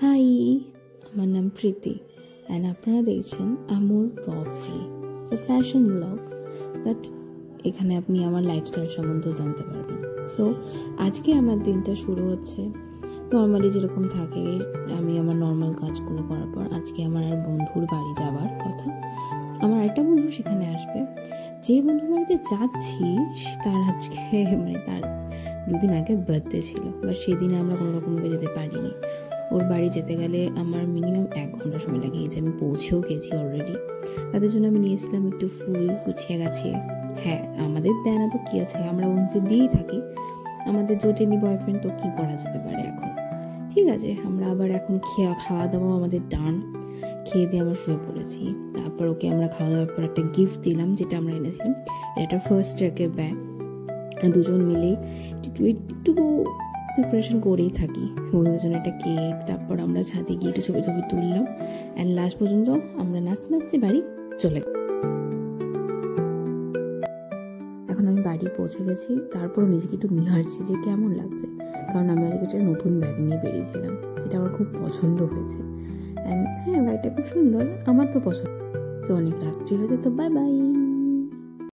High, আমার নাম প্রীতি and আপনারা দেখছেন আমুর ব্লগ ফ্রি। ফ্যাশন ব্লগ, বাট এখানে আপনি আমার লাইফস্টাইল সম্বন্ধেও জানতে পারবেন। সো আজকে আমার দিনটা শুরু হচ্ছে নর্মালি যেরকম থাকে। আমি আমার নর্মাল কাজগুলো করার পর আজকে আমার আর বন্ধুর বাড়ি যাওয়ার কথা। আমার একটা বন্ধু সেখানে আসবে। যে বন্ধু বাড়িতে যাচ্ছি তার আজকে তার 2 দিন আগে বার্থডে ছিল, বাট সেদিনে আমরা কোনো রকমভাবে যেতে পারিনি। ওর বাড়ি যেতে গেলে আমার মিনিমাম 1 ঘন্টা সময় লাগিয়েছে। আমি পৌঁছেও গেছি অলরেডি। তাদের জন্য আমি নিয়েছিলাম একটু ফুল গুছিয়ে গাছিয়ে। হ্যাঁ, আমাদের দেয় না তো কী আছে, আমরা বন্ধু দিয়েই থাকি। আমাদের জোটেনি বয়ফ্রেন্ড, তো কী করা যেতে পারে এখন। ঠিক আছে, আমরা আবার এখন খাওয়া দাওয়া আমাদের ডান। খেয়ে দিয়ে আমরা শুয়ে পড়েছি। তারপর ওকে আমরা খাওয়া দাওয়ার পর একটা গিফট দিলাম, যেটা আমরা এনেছিলাম। এটা ফার্স্ট ট্র্যাকের ব্যাগ। দুজন মিলেই একটু প্রিপারেশন করেই থাকি বন্ধুদের জন্য একটা কেক। তারপর আমরা ছাদে গিয়ে একটু ছবি তুললাম অ্যান্ড লাস্ট পর্যন্ত আমরা নাচতে নাচতে বাড়ি চলে গেলাম। এখন আমি বাড়ি পৌঁছে গেছি। তারপরও নিজেকে একটু নিহারছি যে কেমন লাগছে, কারণ আমি আজকে একটা নতুন ব্যাগ নিয়ে বেরিয়েছিলাম, যেটা আমার খুব পছন্দ হয়েছে। অ্যান্ড হ্যাঁ, ব্যাগটা খুব সুন্দর, আমার তো পছন্দ। তো অনেক রাত্রি হয়েছে, তো বাই বাই।